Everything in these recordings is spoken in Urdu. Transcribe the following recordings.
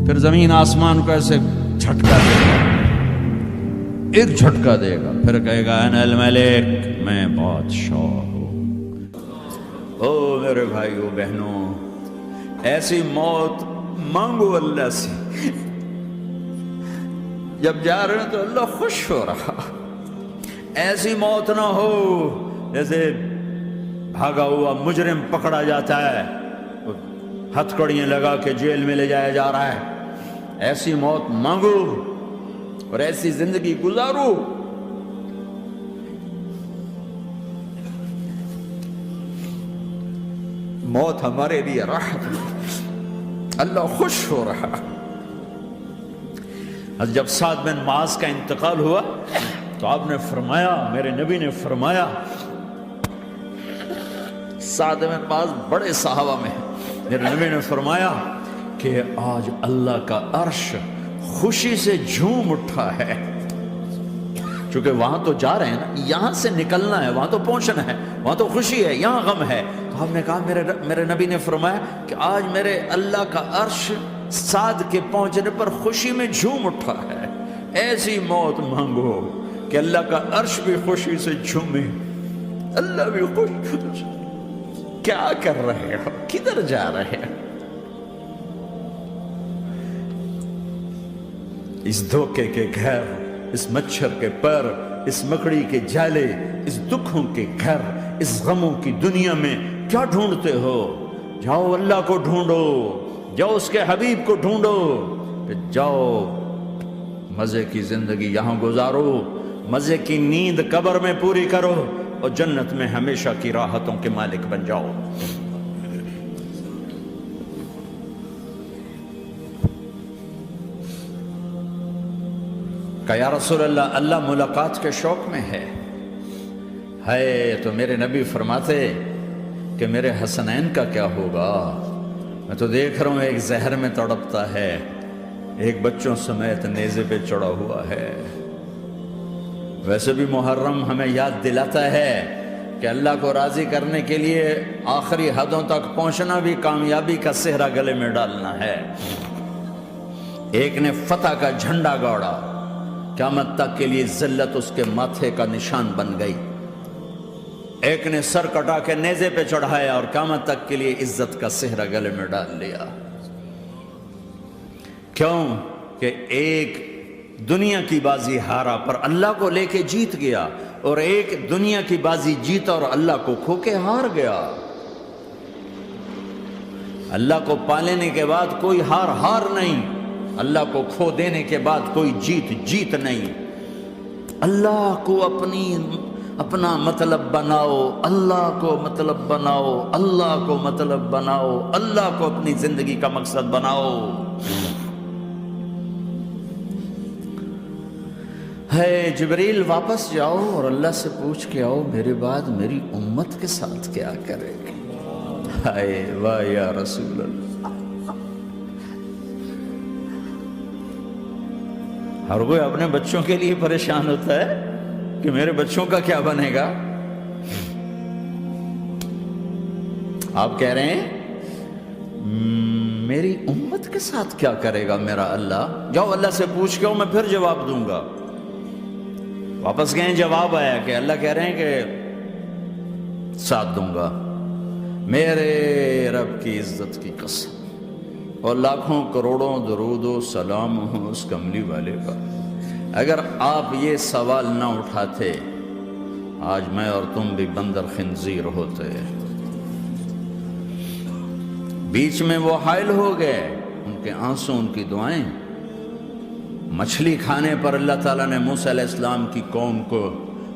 پھر زمین آسمان کو ایسے جھٹکا دے گا، ایک جھٹکا دے گا، پھر کہے گا انا الملک، میں بادشاہ ہوں۔ او میرے بھائیو بہنوں، ایسی موت مانگو اللہ سے، جب جا رہے ہیں تو اللہ خوش ہو رہا۔ ایسی موت نہ ہو جیسے بھاگا ہوا مجرم پکڑا جاتا ہے، ہتھکڑیاں لگا کے جیل میں لے جایا جا رہا ہے۔ ایسی موت مانگو اور ایسی زندگی گزارو۔ موت ہمارے لیے راحت ہے، اللہ خوش ہو رہا۔ جب سعد بن معاذ کا انتقال ہوا تو آپ نے فرمایا، میرے نبی نے فرمایا، سعد بن معاذ بڑے صحابہ میں ہیں، میرے نبی نے فرمایا کہ آج اللہ کا عرش خوشی سے جھوم اٹھا ہے، چونکہ وہاں تو جا رہے ہیں نا، یہاں سے نکلنا ہے، وہاں تو پہنچنا ہے، وہاں تو خوشی ہے، یہاں غم ہے۔ تو آپ نے کہا، میرے نبی نے فرمایا کہ آج میرے اللہ کا عرش سعد کے پہنچنے پر خوشی میں جھوم اٹھا ہے۔ ایسی موت مانگو کہ اللہ کا عرش بھی خوشی سے جھومے، اللہ بھی خوش۔ کیا کر رہے ہو؟ کدھر جا رہے ہو؟ اس دھوکے کے گھر، اس مچھر کے پر، اس مکڑی کے جالے، اس دکھوں کے گھر، اس غموں کی دنیا میں کیا ڈھونڈتے ہو؟ جاؤ اللہ کو ڈھونڈو، جاؤ اس کے حبیب کو ڈھونڈو، کہ جاؤ مزے کی زندگی یہاں گزارو، مزے کی نیند قبر میں پوری کرو، اور جنت میں ہمیشہ کی راحتوں کے مالک بن جاؤ۔ کہ یا رسول اللہ، اللہ ملاقات کے شوق میں ہے۔ تو میرے نبی فرماتے کہ میرے حسنین کا کیا ہوگا؟ میں تو دیکھ رہا ہوں ایک زہر میں تڑپتا ہے، ایک بچوں سمیت نیزے پہ چڑھا ہوا ہے۔ ویسے بھی محرم ہمیں یاد دلاتا ہے کہ اللہ کو راضی کرنے کے لیے آخری حدوں تک پہنچنا بھی کامیابی کا صحرا گلے میں ڈالنا ہے۔ ایک نے فتح کا جھنڈا گاڑا، قیامت تک کے لیے ذلت اس کے ماتھے کا نشان بن گئی۔ ایک نے سر کٹا کے نیزے پہ چڑھایا اور قیامت تک کے لیے عزت کا صحرا گلے میں ڈال لیا۔ کیوں کہ ایک دنیا کی بازی ہارا پر اللہ کو لے کے جیت گیا، اور ایک دنیا کی بازی جیتا اور اللہ کو کھو کے ہار گیا۔ اللہ کو پا لینے کے بعد کوئی ہار نہیں، اللہ کو کھو دینے کے بعد کوئی جیت نہیں۔ اللہ کو اپنا مطلب بناؤ، اللہ کو مطلب بناؤ، اللہ کو مطلب بناؤ، اللہ کو اپنی زندگی کا مقصد بناؤ۔ جبریل واپس جاؤ اور اللہ سے پوچھ کے آؤ، میرے بعد میری امت کے ساتھ کیا کرے گی؟ واہ یا رسول اللہ۔ ہر کوئی اپنے بچوں کے لیے پریشان ہوتا ہے کہ میرے بچوں کا کیا بنے گا۔ آپ کہہ رہے ہیں میری امت کے ساتھ کیا کرے گا میرا اللہ؟ جاؤ اللہ سے پوچھ کے میں پھر جواب دوں گا۔ واپس گئے، جواب آیا کہ اللہ کہہ رہے ہیں کہ ساتھ دوں گا، میرے رب کی عزت کی قسم، اور لاکھوں کروڑوں درود و سلام ہوں اس کملی والے کا۔ اگر آپ یہ سوال نہ اٹھاتے، آج میں اور تم بھی بندر خنزیر ہوتے۔ بیچ میں وہ حائل ہو گئے، ان کے آنسو، ان کی دعائیں۔ مچھلی کھانے پر اللہ تعالیٰ نے موسیٰ علیہ السلام کی قوم کو،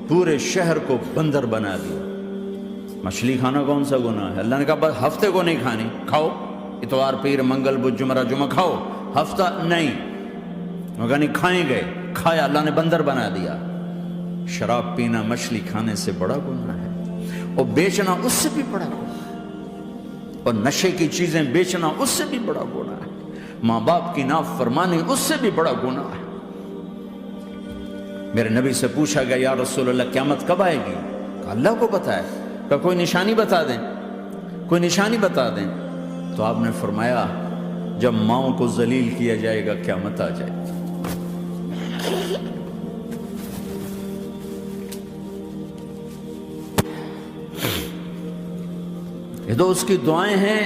پورے شہر کو بندر بنا دیا۔ مچھلی کھانا کون سا گناہ ہے؟ اللہ نے کہا بس ہفتے کو نہیں کھانی، کھاؤ، اتوار پیر منگل بدھ جمعہ جمعہ کھاؤ، ہفتہ نہیں۔ مگر نہیں کھائیں گے، کھایا، اللہ نے بندر بنا دیا۔ شراب پینا مچھلی کھانے سے بڑا گناہ ہے، اور بیچنا اس سے بھی بڑا گناہ ہے، اور نشے کی چیزیں بیچنا اس سے بھی بڑا گناہ ہے، ماں باپ کی نافرمانی اس سے بھی بڑا گناہ ہے۔ میرے نبی سے پوچھا گیا یا رسول اللہ قیامت کب آئے گی؟ کہا اللہ کو پتہ ہے۔ کہا کوئی نشانی بتا دیں، کوئی نشانی بتا دیں۔ تو آپ نے فرمایا جب ماؤں کو ذلیل کیا جائے گا قیامت آ جائے گی۔ یہ تو اس کی دعائیں ہیں،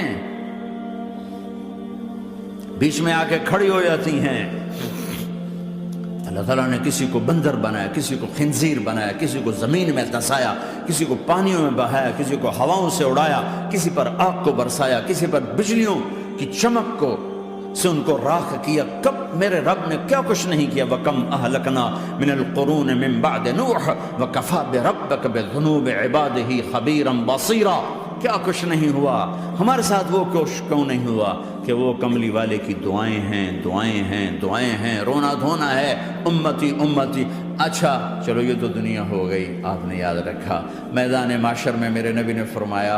بیچ میں آ کے کھڑی ہو جاتی ہیں۔ اللہ تعالیٰ نے کسی کو بندر بنایا، کسی کو خنزیر بنایا، کسی کو زمین میں دھسایا، کسی کو پانیوں میں بہایا، کسی کو ہواؤں سے اڑایا، کسی پر آگ کو برسایا، کسی پر بجلیوں کی چمک کو سے ان کو راکھ کیا۔ کب میرے رب نے کیا کچھ نہیں کیا۔ وَكَمْ أَهْلَكْنَا مِنَ الْقُرُونِ مِنْ بَعْدِ نُوحٍ وَكَفَى بِرَبِّكَ بِذُنُوبِ عِبَادِهِ خَبِيرًا بَصِيرًا۔ کیا کچھ نہیں ہوا ہمارے ساتھ، وہ کچھ کیوں نہیں ہوا کہ وہ کملی والے کی دعائیں ہیں، دعائیں ہیں، دعائیں ہیں، رونا دھونا ہے، امتی امتی۔ اچھا چلو یہ تو دنیا ہو گئی، آپ نے یاد رکھا میدان معاشر میں میرے نبی نے فرمایا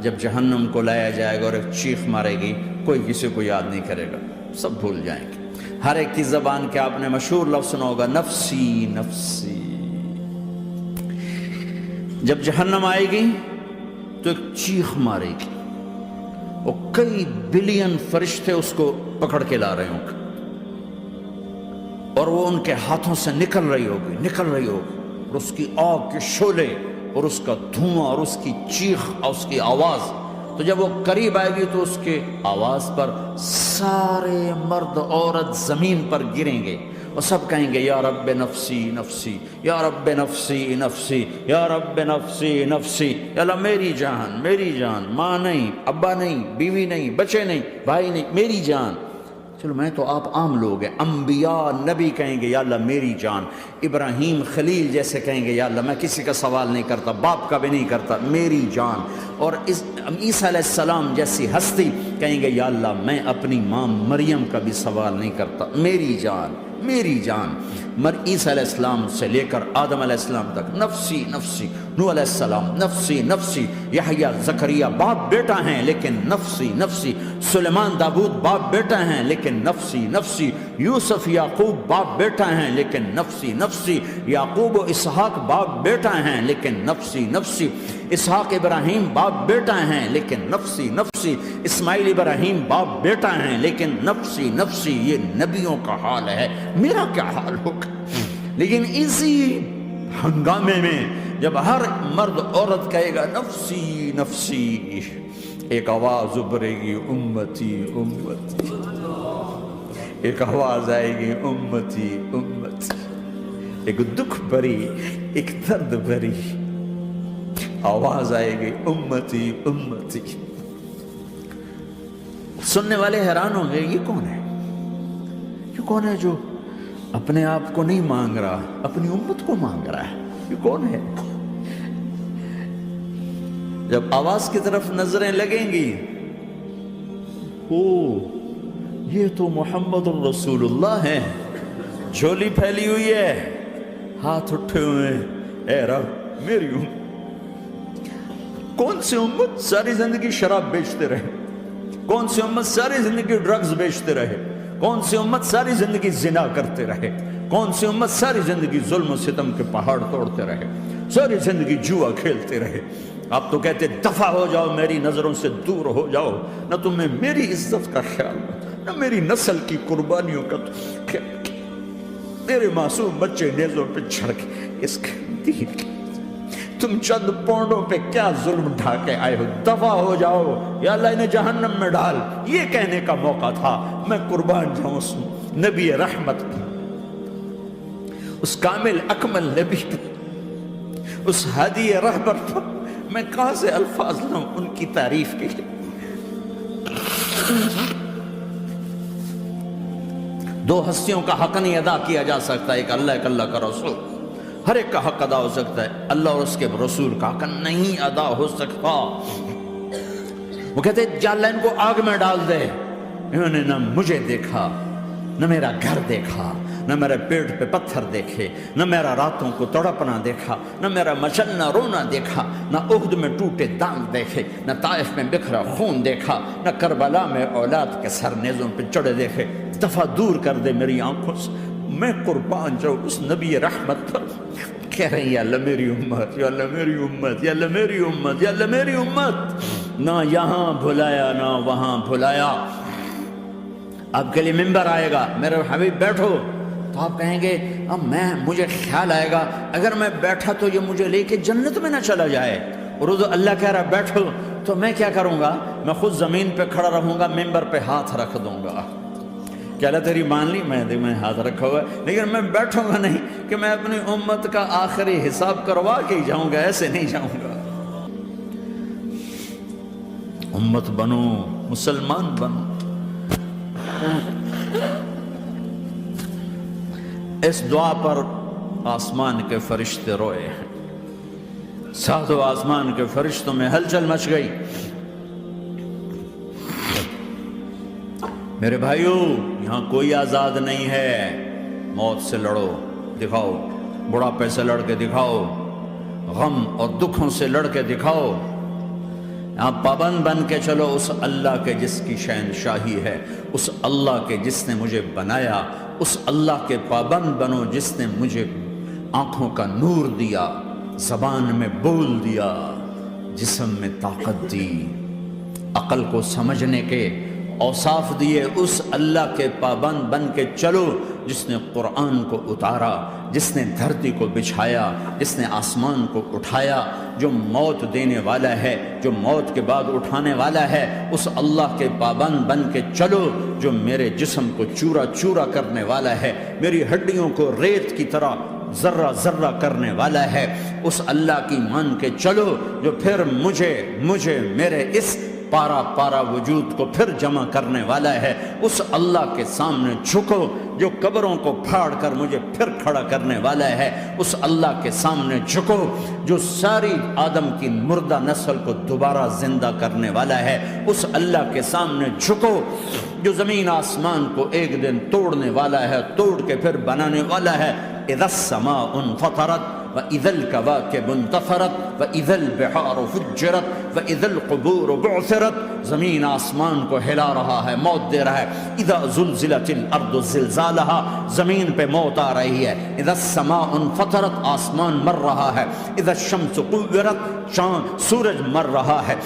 جب جہنم کو لایا جائے گا اور ایک چیخ مارے گی، کوئی کسی کو یاد نہیں کرے گا، سب بھول جائیں گے۔ ہر ایک کی زبان کے آپ نے مشہور لفظ سنا ہوگا، نفسی نفسی۔ جب جہنم آئے گی تو ایک چیخ مارے گی، اور کئی بلین فرشتے اس کو پکڑ کے لا رہے ہوں گے، اور وہ ان کے ہاتھوں سے نکل رہی ہوگی اور اس کی آگ کے شعلے اور اس کا دھواں اور اس کی چیخ اور اس کی آواز۔ تو جب وہ قریب آئے گی تو اس کے آواز پر سارے مرد عورت زمین پر گریں گے اور سب کہیں گے یا رب نفسی نفسی، یا رب نفسی نفسی، یا رب نفسی نفسی۔ یا اللہ میری جان، میری جان، ماں نہیں، ابا نہیں، بیوی نہیں، بچے نہیں، بھائی نہیں، میری جان۔ چلو میں تو آپ عام لوگ ہیں، انبیاء نبی کہیں گے یا اللہ میری جان، ابراہیم خلیل جیسے کہیں گے یا اللہ میں کسی کا سوال نہیں کرتا، باپ کا بھی نہیں کرتا، میری جان۔ اور عیسیٰ علیہ السلام جیسی ہستی کہیں گے یا اللہ میں اپنی ماں مریم کا بھی سوال نہیں کرتا، میری جان، میری جان۔ عیسیٰ علیہ السلام سے لے کر آدم علیہ السلام تک نفسی نفسی، نوح علیہ السلام نفسی نفسی، یحییٰ زکریا باپ بیٹا ہیں لیکن نفسی نفسی، سلیمان داؤد باپ بیٹا ہیں لیکن نفسی نفسی، یوسف یعقوب باپ بیٹا ہیں لیکن نفسی نفسی، یعقوب و اسحاق باپ بیٹا ہیں لیکن نفسی نفسی، اسحاق ابراہیم باپ بیٹا ہیں لیکن نفسی نفسی، اسماعیل ابراہیم باپ بیٹا ہیں لیکن نفسی نفسی۔ یہ نبیوں کا حال ہے، میرا کیا حال ہوگا؟ لیکن اسی ہنگامے میں جب ہر مرد عورت کہے گا نفسی نفسی، ایک آواز ابھرے گی امتی امتی، ایک آواز آئے گی امتی امتی، ایک دکھ بھری، ایک درد بھری آواز آئے گی امتی امتی۔ سننے والے حیران ہوں گے یہ کون ہے، یہ کون ہے جو اپنے آپ کو نہیں مانگ رہا، اپنی امت کو مانگ رہا ہے، یہ کون ہے؟ جب آواز کی طرف نظریں لگیں گی، او یہ تو محمد الرسول اللہ ہے، جھولی پھیلی ہوئی ہے، ہاتھ اٹھے ہوئے ہیں، اے رب میری امت۔ کون سی امت ساری زندگی شراب بیچتے رہے، کون سی امت ساری زندگی ڈرگز بیچتے رہے، کون سی امت ساری زندگی زنا کرتے رہے، کون سی امت ساری زندگی ظلم و ستم کے پہاڑ توڑتے رہے، ساری زندگی جوا کھیلتے رہے۔ آپ تو کہتے دفع ہو جاؤ، میری نظروں سے دور ہو جاؤ، نہ تمہیں میری عزت کا خیال، نہ میری نسل کی قربانیوں کا خیال، میرے معصوم بچے نیزوں پہ چڑھ کے اس کے دین کی تم چند پونڈوں پہ کیا ظلم ڈھا کے آئے ہو، دفع ہو جاؤ، یا اللہ انہیں جہنم میں ڈال۔ یہ کہنے کا موقع تھا، میں قربان جاؤں اس نبی رحمت کی، اس کامل اکمل نبی پر، اس ہادی رہبر پر میں کہاں سے الفاظ لوں ان کی تعریف کے لیے۔ دو ہستیوں کا حق نہیں ادا کیا جا سکتا، ایک اللہ، ایک اللہ کا رسول۔ ہر ایک کا حق ادا ہو سکتا ہے، اللہ اور اس کے رسول کا حق نہیں ادا ہو سکتا۔ وہ کہتے جا اللہ ان کو آگ میں ڈال دے، انہوں نے نہ مجھے دیکھا، نہ میرا گھر دیکھا، نہ میرے پیٹ پہ پتھر دیکھے، نہ میرا راتوں کو تڑپنا دیکھا، نہ میرا مچلنا رونا دیکھا، نہ احد میں ٹوٹے دانت دیکھے، نہ طائف میں بکھرا خون دیکھا، نہ کربلا میں اولاد کے سر نیزوں پہ چڑھے دیکھے۔ دفعہ دور کر دے میری آنکھوں سے، میں قربان جاؤں اس نبی رحمت پر۔ کہہ رہے ہیں یا اللہ میری امت، یا اللہ میری امت، یا اللہ میری امت، یا اللہ میری امت۔ نہ یہاں بھلایا نہ وہاں بھلایا، آپ کے لیے ممبر آئے گا، میرے حبیب بیٹھو، تو آپ کہیں گے اب مجھے خیال آئے گا اگر میں بیٹھا تو یہ مجھے لے کے جنت میں نہ چلا جائے، اور اللہ کہہ رہا بیٹھو، تو میں کیا کروں گا؟ میں خود زمین پہ کھڑا رہوں گا، ممبر پہ ہاتھ رکھ دوں گا، کہ اللہ تیری مان لی، میں ہاتھ رکھا ہوا ہے، لیکن میں بیٹھوں گا نہیں کہ میں اپنی امت کا آخری حساب کروا کے ہی جاؤں گا، ایسے نہیں جاؤں گا۔ امت بنو، مسلمان بنو۔ اس دعا پر آسمان کے فرشتے روئے ہیں، ساتوں آسمان کے فرشتوں میں ہلچل مچ گئی۔ میرے بھائیو، یہاں کوئی آزاد نہیں ہے، موت سے لڑو، دکھاؤ، بڑھاپے سے لڑ کے دکھاؤ، غم اور دکھوں سے لڑ کے دکھاؤ، یہاں پابند بن کے چلو اس اللہ کے جس کی شہنشاہی ہے، اس اللہ کے جس نے مجھے بنایا، اس اللہ کے پابند بنو جس نے مجھے آنکھوں کا نور دیا، زبان میں بول دیا، جسم میں طاقت دی، عقل کو سمجھنے کے اوصاف دیے، اس اللہ کے پابند بن کے چلو جس نے قرآن کو اتارا، جس نے دھرتی کو بچھایا، جس نے آسمان کو اٹھایا، جو موت دینے والا ہے، جو موت کے بعد اٹھانے والا ہے، اس اللہ کے پابند بن کے چلو جو میرے جسم کو چورا چورا کرنے والا ہے، میری ہڈیوں کو ریت کی طرح ذرہ ذرہ کرنے والا ہے، اس اللہ کی مان کے چلو جو پھر مجھے میرے اس پارا پارا وجود کو پھر جمع کرنے والا ہے، اس اللہ کے سامنے جھکو جو قبروں کو پھاڑ کر مجھے پھر کھڑا کرنے والا ہے، اس اللہ کے سامنے جھکو جو ساری آدم کی مردہ نسل کو دوبارہ زندہ کرنے والا ہے، اس اللہ کے سامنے جھکو جو زمین آسمان کو ایک دن توڑنے والا ہے، توڑ کے پھر بنانے والا ہے۔ اذا السماء انفطرت وَإِذَا الْكَوَاكِبُ انتَثَرَتْ وَإِذَا الْبِحَارُ فُجِّرَتْ وَإِذَا الْقُبُورُ بُعْثِرَتْ، زمین آسمان کو ہلا رہا ہے، موت دے رہا ہے۔ اِذَا زُلْزِلَتِ الْأَرْضُ زِلْزَالَهَا، زمین پہ موت آ رہی ہے۔ اِذَا السَّمَاءُ انفطرت، آسمان مر رہا ہے۔ اِذَا الشَّمْسُ كُوِّرَتْ، سورج مر رہا ہے۔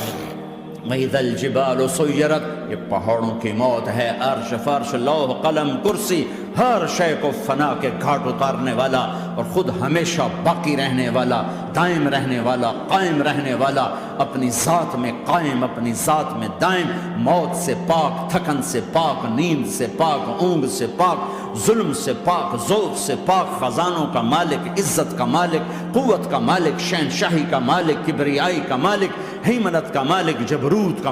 وَإِذَا الْجِبَالُ سُيِّرَتْ، یہ پہاڑوں کی موت ہے۔ عرش فرش لوح قلم کرسی، ہر شے کو فنا کے گھاٹ اتارنے والا اور خود ہمیشہ باقی رہنے والا، دائم رہنے والا، قائم رہنے والا، اپنی ذات میں قائم، اپنی ذات میں دائم، موت سے پاک، تھکن سے پاک، نیند سے پاک، اونگ سے پاک، ظلم سے پاک، ذوق سے پاک، خزانوں کا مالک، عزت کا مالک، قوت کا مالک، شہنشاہی کا مالک، کبریائی کا مالک، ہیمنت کا مالک، جبروت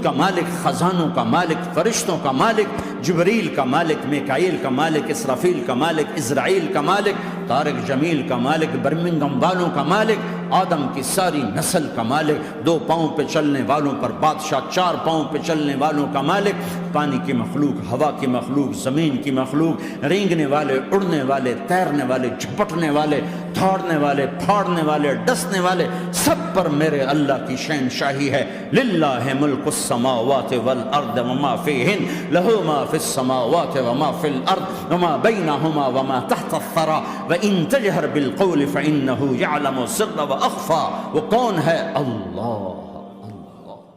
کا مالک، خزانوں کا مالک، فرشتوں کا مالک، جبریل کا مالک، میکائیل کا مالک، اسرافیل کا مالک، اسرائیل کا مالک، طارق جمیل کا مالک، برمنگم والوں کا مالک، آدم کی ساری نسل کا مالک، 2 پاؤں پہ چلنے والوں پر بادشاہ، 4 پاؤں پہ چلنے والوں کا مالک، پانی کی مخلوق، ہوا کی مخلوق، زمین کی مخلوق، رینگنے والے، اڑنے والے، تیرنے والے، جھپٹنے والے، دھاڑنے والے، پھاڑنے والے، ڈسنے والے، سب پر میرے اللہ کی شہنشاہی ہے۔ للہ ملک السماوات والارض وما فیہن، لہ ما فی السماوات وما فی الارض وما بینہما وما تحت الثری وان تجہر بالقول فانہ یعلم السر واخفی۔ وہ کون ہے؟ اللہ۔